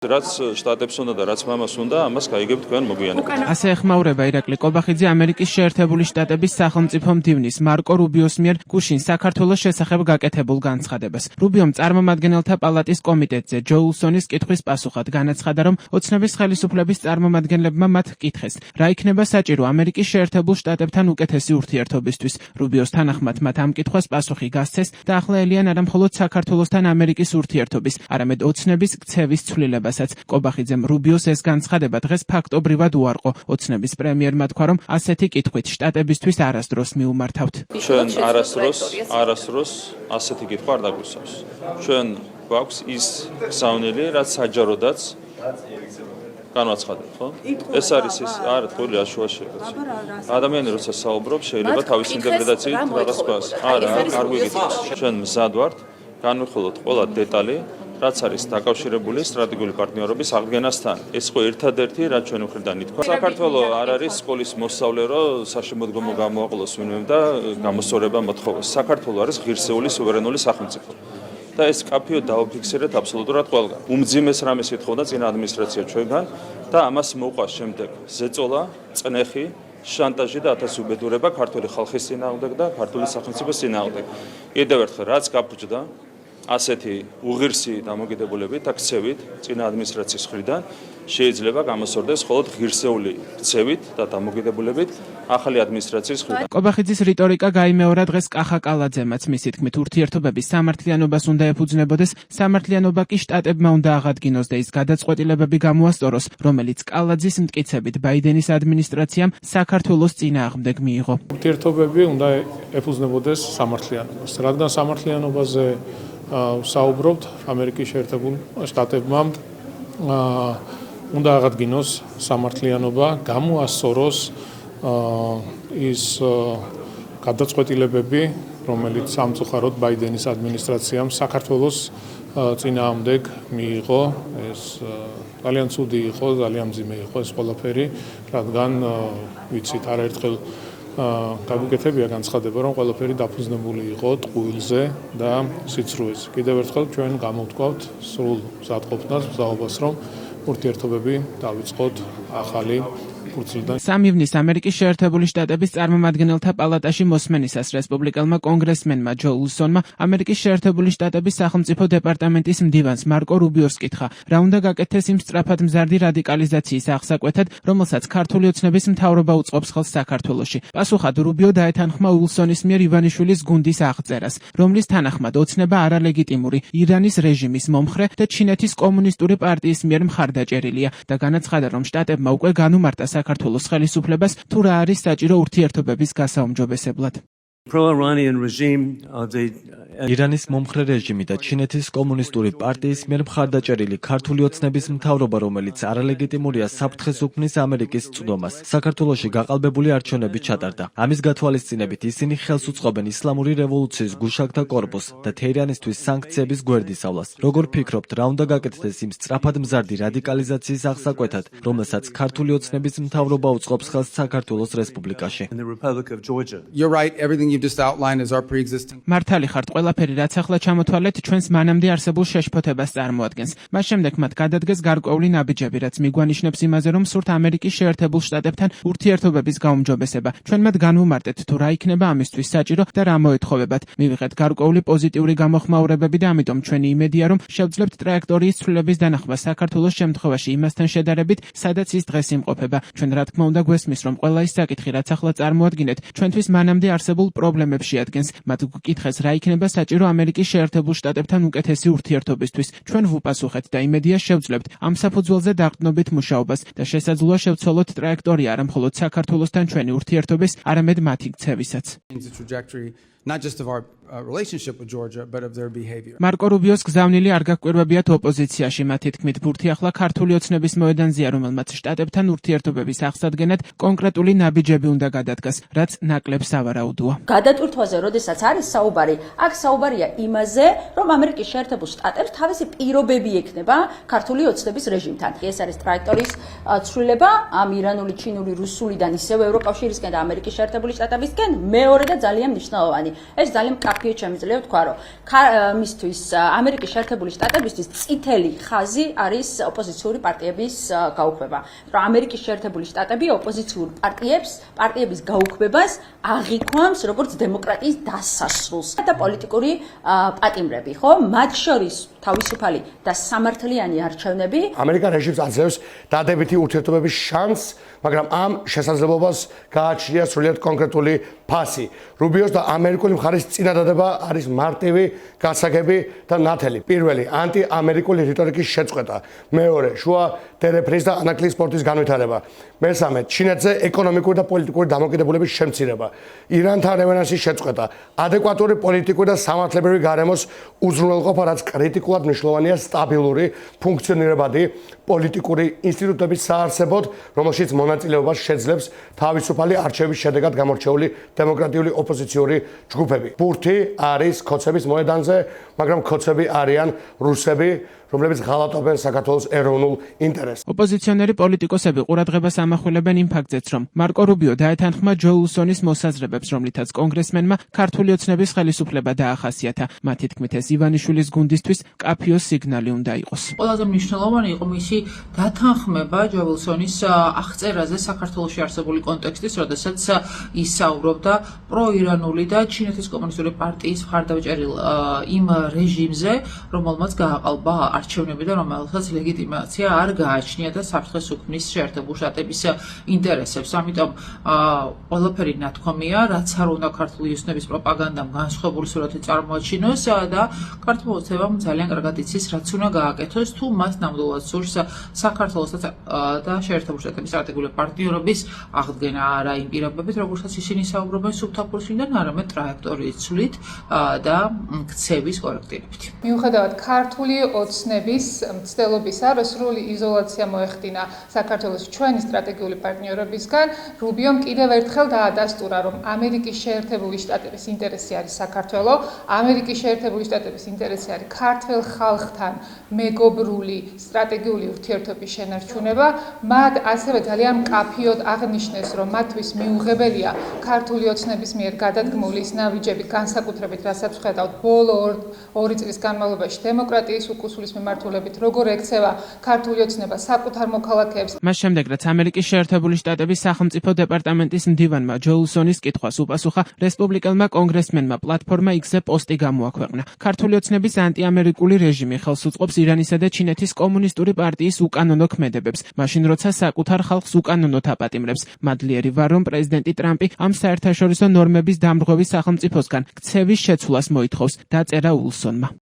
რაც შტატებს უნდა და რაც მამას უნდა, ამას გაიგებთ თქვენ მოგვიანებით. ასე ეხმაურება ირაკლი კობახიძე ამერიკის შეერთებული შტატების სახელმწიფო მდივნის მარკო რუბიოს მიერ გუშინ საქართველოს შესახებ გაკეთებულ განცხადებას. რუბიომ წარმომადგენელთა პალატის კომიტეტზე ჯო ულსონის კითხვის პასუხად განაცხადა, რომ ოცნების ხელისუფლების წარმომადგენლებმა მათ კითხეს, რა იქნება საჭირო ამერიკის შეერთებულ შტატებთან უკეთესი ურთიერთობისთვის. რუბიოს თანახმად მათ ამ კითხვას პასუხი გასცეს და ახლა ელიან არა მხოლოდ საქართველოსთან ამერიკის ურთიერთობის, არამედ ოცნების ქცევის ცვლილება. კობახიძემ რუბიოს ეს განცხადება დღეს ფაქტობრივად უარყო. ოცნების პრემიერმა თქვა, რომ ასეთი კითხვით შტატებისთვის არასდროს მიუმართავთ. ჩვენ არასდროს ასეთი კითხვა არ დაგვისვამს. ჩვენ გვაქვს ის გზავნილი, რაც საჯაროდაც განვაცხადებთ, ხო? ეს არის ის, არა, თქვენი აშუაში. ადამიანი როცა საუბრობს, შეიძლება თავის ინტერპრეტაციით რაღაც ქვას. არა, არ გვიგიჩნევს. ჩვენ მზად ვართ განვიხილოთ ყველა დეტალი, რაც არის დაკავშირებული სტრატეგიული პარტნიორობის აღდგენასთან. ეს ხო ერთადერთი, რაც ჩვენ მხრიდან ითქვა. საქართველოს არ არის სკოლის მოსწავლე, რომ საშემოდგომო გამოაყოლოს ვინმემ და გამოსწორება მოთხოვოს. საქართველოს არის ღირსეული სუვერენული სახელმწიფო. და ეს კაფეო დაუფიქსირეთ აბსოლუტურად ყველგან. უმძიმეს რამეს ეთხოვდა წინა ადმინისტრაცია ჩვენგან და ამას მოყვა შემდეგ ზეწოლა, წნეხი, შანტაჟი და ათასი უბედურება ქართული ხალხის წინააღმდეგ და ქართული სახელმწიფოს წინააღმდეგ. კიდევ ერთხელ რაც გაფუჭდა ასეთი უღირსი დამოკიდებულებით და ქცევით წინა ადმინისტრაციის მხრიდან შეიძლება გამოსწორდეს მხოლოდ ღირსეული ქცევით და დამოკიდებულებით ახალი ადმინისტრაციის მხრიდან. კობახიძის რიტორიკა გაიმეორა დღეს კახა კალაძემაც. მისი თქმით, ურთიერთობების სამართლიანობას უნდა ეფუძნებოდეს, სამართლიანობა კი შტატებმა უნდა აღადგინოს და ის გადაწყვეტილებები გამოასწოროს, რომელიც კალაძის მტკიცებით ბაიდენის ადმინისტრაციამ საქართველოს წინააღმდეგ მიიღო. ურთიერთობები უნდა ეფუძნებოდეს სამართლიანობას, რადგან სამართლიანობაზე საუბრობთ, ამერიკის შეერთებულ შტატებმა უნდა აღადგინოს სამართლიანობა, გამოასწოროს ის გადაწყვეტილებები, რომელიც სამწუხაროდ ბაიდენის ადმინისტრაციამ საქართველოს წინააღმდეგ მიიღო. ეს ძალიან ცუდი იყო, ძალიან მძიმე იყო ეს ყველაფერი, რადგან ვიცით არაერთხელ გაგუკეთებია განცხადება, რომ ყველაფერი დაფუძნებული იყო ტყუილზე და სიცრუეზე. კიდევ ერთხელ ჩვენ გამოვთქვავთ სრულ მზადყოფნას, მზაობას, რომ ურთიერთობები დავიწყოთ ახალი ფურცლიდან. 3 ივნის ამერიკის შეერთებული შტატების წარმომადგენელთა პალატაში მოსმენისას რესპუბლიკელმა კონგრესმენმა ჯო ულსონმა ამერიკის შეერთებული შტატების სახელმწიფო დეპარტამენტის მდივანს მარკო რუბიოს კითხა, რა უნდა გაკეთდეს იმ სწრაფად მზარდი რადიკალიზაციის აღსაკვეთად, რომელსაც ქართული ოცნების მთავრობა უწყობს ხელს საქართველოში. პასუხად რუბიო დაეთანხმა ულსონის მიერ ივანიშვილის გუნდის აღწერას, რომლის თანახმად ოცნება არალეგიტიმური ირანის რეჟიმის მომხრე და ჩინეთის კომუნისტური პარტიის მიერ მხარდაჭერილია და განაცხადა, რომ შტატებმა უკვე განუმარტა საქართველოს ხელისუფლებას თუ რა არის საჭირო ურთიერთობების გასაუმჯობესებლად. ირანის მომხრე რეჟიმი და ჩინეთის კომუნისტური პარტიის მიერ მხარდაჭერილი ქართული ოცნების მთავრობა, რომელიც არალეგიტიმურია, საფრთხეს უქმნის ამერიკის წვდომას. საქართველოში გაყალბებული არჩევნები ჩატარდა. ამის გათვალისწინებით ისინი ხელს უწყობენ ისლამური რევოლუციის გუშაგთა კორპუსს და თეირანისთვის სანქციების გვერდისავლას. როგორ ფიქრობთ, რა უნდა გაკეთდეს იმ სწრაფად მზარდი რადიკალიზაციის აღსაკვეთად, რომელსაც ქართული ოცნების მთავრობა უწყობს ხელს საქართველოს რესპუბლიკაში? მართალი ხართ, ყველაფერი რაც ახლა ჩამოთვალეთ ჩვენს მანამდე არსებულ შეშფოთებას წარმოადგენს. მას შემდეგ მათ გადადგეს გარკვეული ნაბიჯები, რაც მიგვანიშნებს იმაზე, რომ სურთ ამერიკის შეერთებულ შტატებთან ურთიერთობების გაუმჯობესება. ჩვენ მათ განვუმარტეთ თუ რა იქნება ამისთვის საჭირო და რა მოეთხოვებათ. მივიღეთ გარკვეული პოზიტიური გამოხმაურებები და ამიტომ ჩვენი იმედია, რომ შევძლებთ ტრაექტორიის ცვლილების დანახვა საქართველოს შემთხვევაში იმასთან შედარებით, სადაც ის დღეს იმყოფება. ჩვენ რა თქმა უნდა გვესმის, რომ ყველა ის საკითხი, რაც ახლა წარმოადგენთ, ჩვენთვის მანამდე არსებულ პრობლემებს შეადგენს. მათ გვკითხეს, რა იქნება საჭირო ამერიკის შეერთებულ შტატებთან უკეთესი ურთიერთობისთვის. ჩვენ ვუპასუხეთ და იმედია შევძლებთ ამ საფუძველზე დაყრდნობით მუშაობას და შესაძლოა შევცვალოთ ტრაექტორია არა მხოლოდ საქართველოსთან ჩვენი ურთიერთობის, არამედ მათი ქცევისაც. Not just of our relationship with Georgia, but of their behavior. მარკო რუბიოს გზავნილი არ გაგკვირვებიათ ოპოზიციაში. მათი თქმით, ბურთი ახლა ქართული ოცნების მოედანზეა, რომელმაც შტატებთან ურთიერთობების აღსადგენად კონკრეტული ნაბიჯები უნდა გადადგას, რაც ნაკლებ სავარაუდოა. გადატვირთვაზე, როდესაც არის საუბარი, აქ საუბარია იმაზე, რომ ამერიკის შეერთებულ შტატებს თავისი პირობები ექნება ქართული ოცნების რეჟიმთან. ეს არის ტრაექტორიის ცვლილება ამ ირანული, ჩინური, რუსულიდან ისევ ევროკავშირისკენ და ამერიკის შეერთებული შტატებისკენ მეორე და ძალიან მნიშვნელოვანი. მდივანი. ეს ძალიან მკაფიოდ შემიძლია ვთქვა, რომ მისთვის ამერიკის შეერთებული შტატებისთვის წითელი ხაზი არის ოპოზიციური პარტიების გაუქმება. რომ ამერიკის შეერთებული შტატები ოპოზიციურ პარტიების გაუქმებას აღიქვამს როგორც დემოკრატიის დასასრულს და პოლიტიკური პატიმრები, ხო? მათ შორის თავისუფალი და სამართლიანი არჩევნები. ამერიკა რეჟიმს აძლევს დადებითი ურთიერთობების შანსს, მაგრამ ამ შესაძლებლობას გააჩნია სრულიად კონკრეტული ფასი. რუბიოს და ამერიკული მხარის წინადადება არის მარტივი, გასაგები და ნათელი. პირველი, ანტიამერიკული რიტორიკის შეწყვეტა. მეორე, შუა დერეფრის და ანაკლიის სპორტის განვითარება. მესამე, ჩინეთზე ეკონომიკური და პოლიტიკური დამოკიდებულების შემცირება. ირანთან რევენანსის შეწყვეტა. ადეკვატური პოლიტიკური და სამართლებრივი გარემოს უზრუნველყოფა, რაც კრიტიკულად მნიშვნელოვანია სტაბილური, ფუნქციონირებადი პოლიტიკური ინსტიტუტების საარსებოდ, რომელშიც მონაწილეობას შეძლებს თავისუფალი არჩევის შედეგად გამორჩეული დემოკრატიული ოპოზიციური ჯგუფები. ბურთი არის ქოცების მოედანზე, მაგრამ ქოცები არიან რუსები, რომლებიც ღალატობენ საქართველოს ეროვნულ ინტერესს. ოპოზიციონერი პოლიტიკოსები ყურადღებას ამახვილებენ იმ ფაქტზეც, რომ მარკო რუბიო დაეთანხმა ჯო ულსონის მოსაზრებებს, რომლითაც კონგრესმენმა ქართული ოცნების ხელისუფლება დაახასიათა. მათი თქმით, ეს ივანიშვილის გუნდისთვის კაფიოს სიგნალი უნდა იყოს. ყველაზე მნიშვნელოვანი იყო მისი დათანხმება ჯო ულსონის აღწერაზე საქართველოში არსებული კონტექსტის, როდესაც ის საუბრობდა პროირანული და ჩინეთის კომუნისტური პარტიის მხარდაჭერილ იმ რეჟიმზე, რომელმაც გააყალბა არჩევნები და რომელსაც ლეგიტიმაცია არ გააჩნია და საფრთხეს უქმნის შეერთებული შტატების ინტერესებს. ამიტომ ყველაფერი ნათქვამია, რაც არ უნდა ქართული ოცნების პროპაგანდამ განსხვავებული სურათი წარმოაჩინოს და ქართული ოცნებამ ძალიან კარგად იცის, რაც უნდა გააკეთოს, თუ მას ნამდვილად სურს საქართველოს და შეერთებული შტატების სტრატეგიული პარტნიორობის აღდგენა, არა იმ პირობებით, როგორცაც ისინი საუბრობენ სუბთაფურისგან, არამედ ტრაექტორიის ცვლით და ქცევის კორექტირებით. მიუხედავად ქართული ოცნების მცდელობისა, რომ სრული იზოლაცია მოეხდინა საქართველოს ჩვენი სტრატეგიული პარტნიორებისგან, რუბიომ კიდევ ერთხელ დაადასტურა, რომ ამერიკის შეერთებული შტატების ინტერესი არის საქართველო, ამერიკის შეერთებული შტატების ინტერესი არის ქართველ ხალხთან მეგობრული სტრატეგიული ურთიერთობის შენარჩუნება. მათ ასევე ძალიან მკაფიოდ აღნიშნეს, რომ მათთვის მიუღებელია ქართული ოცნების მიერ გადადგმული ის ნაბიჯები, განსაკუთრებით რასაც ვხედავთ ბოლო 2 წლის განმავლობაში დემოკრატიის უკუსულის მიმართულებით, როგორ ექცევა ქართული ოცნება საკუთარ მოქალაქეებს. მას შემდეგ, რაც ამერიკის შეერთებული შტატების სახელმწიფო დეპარტამენტის მდივანმა ჯო ულსონის კითხვას უპასუხა, რესპუბლიკელმა კონგრესმენმა პლატფორმა X-ზე პოსტი გამოაქვეყნა. ქართული ოცნების ანტიამერიკული რეჟიმი ხელს უწყობს ირანისა და ჩინეთის კომუნისტური პარტიის უკანონო ქმედებებს, მაშინ როცა საკუთარ ხალხს უკანონოდ აპატიმრებს. მადლიერი ვარ, რომ პრეზიდენტი ტრამპი ამ საერთაშორისო ნორმების დამრღვევის სახელმწიფოსგან ქცევის შეცვლას მოითხოვს, დაწერა ულსონმა.